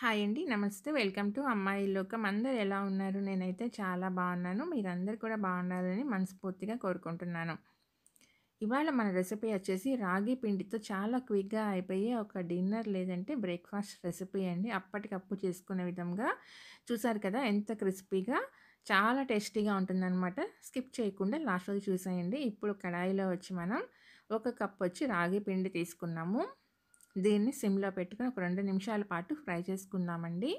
Hi అండి. నమస్తే. Welcome to అమ్మాయి లోకం. అందరూ ఎలా ఉన్నారు? నేనైతే చాలా బాగున్నాను. మీరందరూ కూడా బాగుండాలని మనస్ఫూర్తిగా కోరుకుంటున్నాను. ఇవాళ మన రెసిపీ వచ్చేసి రాగి పిండితో చాలా క్విక్‌గా అయిపోయే ఒక డిన్నర్ లేదంటే బ్రేక్‌ఫాస్ట్ రెసిపీ అండి. అప్పటికప్పుడు చేసుకునే విధంగా చూసారు కదా! ఎంత క్రిస్పీగా చాలా టేస్టీగా ఉంటుందనమాట. స్కిప్ చేయకుండా లాస్ట్ వరకు చూసేయండి. ఇప్పుడు కడాయిలో వచ్చి మనం ఒక కప్ వచ్చి రాగి పిండి తీసుకున్నాము. దీన్ని సిమ్‌లో పెట్టుకొని ఒక 2 నిమిషాల పాటు ఫ్రై చేసుకుందామండి.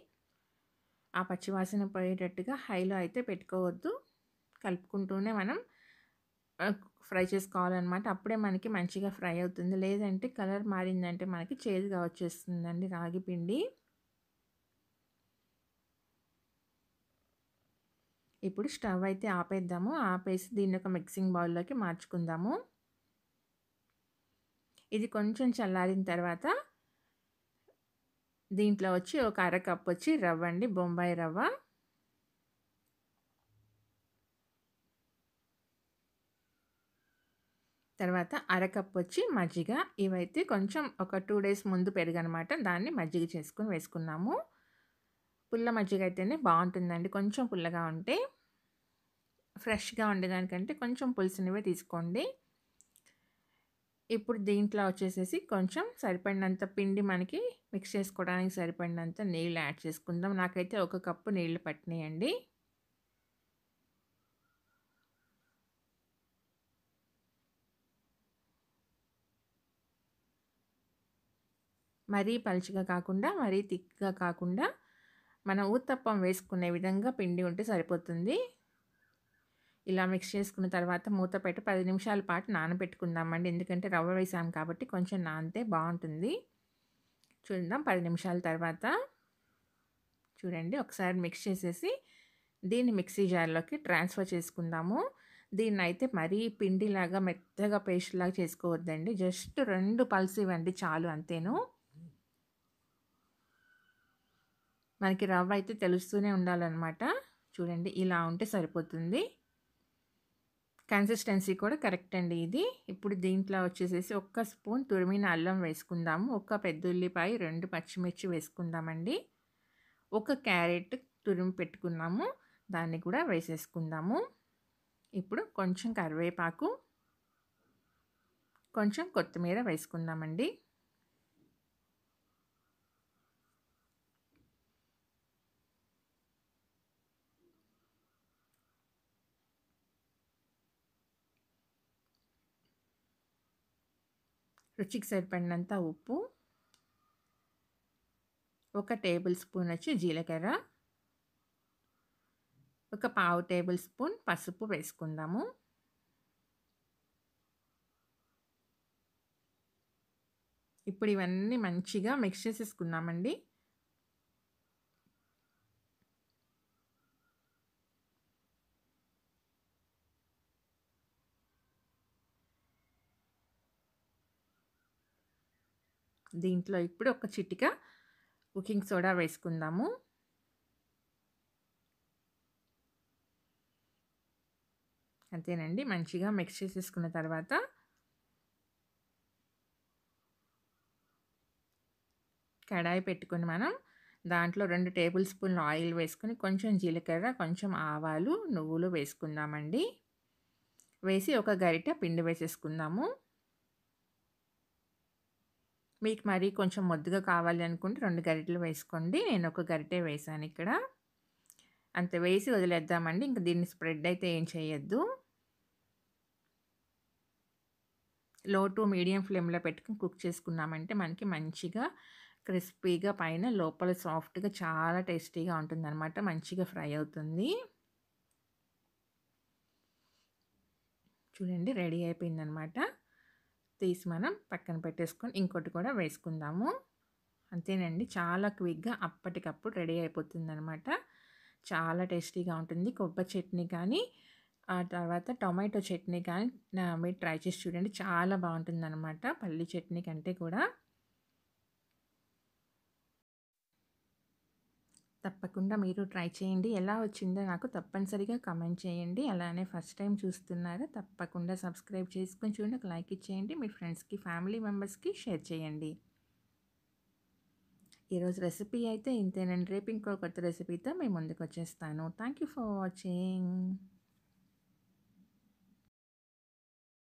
ఆ పచ్చివాసన పోయేటట్టుగా హైలో అయితే పెట్టుకోవద్దు. కలుపుకుంటూనే మనం ఫ్రై చేసుకోవాలనమాట. అప్పుడే మనకి మంచిగా ఫ్రై అవుతుంది. లేదంటే కలర్ మారిందంటే మనకి చేదుగా వచ్చేస్తుందండి రాగి పిండి. ఇప్పుడు స్టవ్ అయితే ఆపేద్దాము. ఆపేసి దీన్ని ఒక మిక్సింగ్ బౌల్‌లోకి మార్చుకుందాము. ఇది కొంచెం చల్లారిన తర్వాత దీంట్లో వచ్చి ఒక అరకప్ వచ్చి రవ్వ అండి, బొంబాయి రవ్వ. తర్వాత అరకప్ వచ్చి మజ్జిగ. ఇవైతే కొంచెం ఒక 2 డేస్ ముందు పెరుగనమాట. దాన్ని మజ్జిగ చేసుకొని వేసుకున్నాము. పుల్ల మజ్జిగ అయితేనే బావుంటుందండి. కొంచెం పుల్లగా ఉంటే. ఫ్రెష్‌గా ఉండేదానికంటే కొంచెం పులుసునివే తీసుకోండి. ఇప్పుడు దీంట్లో వచ్చేసేసి కొంచెం సరిపడినంత పిండి మనకి మిక్స్ చేసుకోవడానికి సరిపడినంత నీళ్ళు యాడ్ చేసుకుందాం. నాకైతే ఒక కప్పు నీళ్ళు పట్టినాయండి. మరీ పలుచగా కాకుండా, మరీ థిక్‌గా కాకుండా మనం ఊత్తప్పం వేసుకునే విధంగా పిండి ఉంటే సరిపోతుంది. ఇలా మిక్స్ చేసుకున్న తర్వాత మూత పెట్టి 10 నిమిషాల పాటు నానబెట్టుకుందామండి. ఎందుకంటే రవ్వ వేసాం కాబట్టి కొంచెం నానితే బావుంటుంది. చూద్దాం 10 నిమిషాల తర్వాత. చూడండి ఒకసారి మిక్స్ చేసేసి దీన్ని మిక్సీ జార్‌లోకి ట్రాన్స్‌ఫర్ చేసుకుందాము. దీన్నయితే మరీ పిండిలాగా మెత్తగా పేస్ట్‌లాగా చేసుకోవద్దండి. జస్ట్ 2 పల్స్ ఇవ్వండి చాలు అంతేను. మనకి రవ్వ అయితే తెలుస్తూనే ఉండాలనమాట. చూడండి ఇలా ఉంటే సరిపోతుంది. కన్సిస్టెన్సీ కూడా కరెక్ట్ అండి ఇది. ఇప్పుడు దీంట్లో వచ్చేసేసి ఒక్క స్పూన్ తురిమిన అల్లం వేసుకుందాము. ఒక పెద్ద ఉల్లిపాయ, 2 పచ్చిమిర్చి వేసుకుందామండి. ఒక క్యారెట్ తురిమి పెట్టుకున్నాము. దాన్ని కూడా వేసేసుకుందాము. ఇప్పుడు కొంచెం కరివేపాకు, కొంచెం కొత్తిమీర వేసుకుందామండి. రుచికి సరిపడినంత ఉప్పు, ఒక టేబుల్ స్పూన్ వచ్చి జీలకర్ర, ఒక పావు టేబుల్ స్పూన్ పసుపు వేసుకుందాము. ఇప్పుడు ఇవన్నీ మంచిగా మిక్స్ చేసేసుకున్నామండి. దీంట్లో ఇప్పుడు ఒక చిటిక కుకింగ్ సోడా వేసుకుందాము. అంతేనండి. మంచిగా మిక్స్ చేసేసుకున్న తర్వాత కడాయి పెట్టుకొని మనం దాంట్లో 2 టేబుల్ స్పూన్‌ల ఆయిల్ వేసుకొని కొంచెం జీలకర్ర, కొంచెం ఆవాలు, నువ్వులు వేసుకుందామండి. వేసి ఒక గరిటె పిండి వేసేసుకుందాము. మీకు మరీ కొంచెం మొద్దుగా కావాలి అనుకుంటే 2 గరిటెలు వేసుకోండి. నేను ఒక గరిటె వేశానిక్కడ. అంతే వేసి వదిలేద్దామండి. ఇంక దీన్ని స్ప్రెడ్ అయితే ఏం చేయొద్దు. లో టు మీడియం ఫ్లేమ్‌లో పెట్టుకొని కుక్ చేసుకున్నామంటే మనకి మంచిగా క్రిస్పీగా పైన లోపల సాఫ్ట్‌గా చాలా టేస్టీగా ఉంటుందనమాట. మంచిగా ఫ్రై అవుతుంది. చూడండి రెడీ అయిపోయిందనమాట. తీసి మనం పక్కన పెట్టేసుకొని ఇంకోటి కూడా వేసుకుందాము. అంతేనండి. చాలా క్విక్‌గా అప్పటికప్పుడు రెడీ అయిపోతుందనమాట. చాలా టేస్టీగా ఉంటుంది. కొబ్బరి చట్నీ కానీ, ఆ తర్వాత టొమాటో చట్నీ కానీ మీరు ట్రై చేసి చూడండి. చాలా బావుంటుందనమాట. పల్లి చట్నీ కంటే కూడా. తప్పకుండా మీరు ట్రై చేయండి. ఎలా వచ్చిందో నాకు తప్పనిసరిగా కామెంట్ చేయండి. అలానే ఫస్ట్ టైమ్ చూస్తున్నారా తప్పకుండా సబ్స్క్రైబ్ చేసుకొని చూడండి. ఒక లైక్ ఇచ్చేయండి. మీ ఫ్రెండ్స్‌కి, ఫ్యామిలీ మెంబర్స్‌కి షేర్ చేయండి. ఈరోజు రెసిపీ అయితే ఇంతేనండి. రేపు ఇంకో కొత్త రెసిపీతో మీ ముందుకొచ్చేస్తాను. Thank you for watching.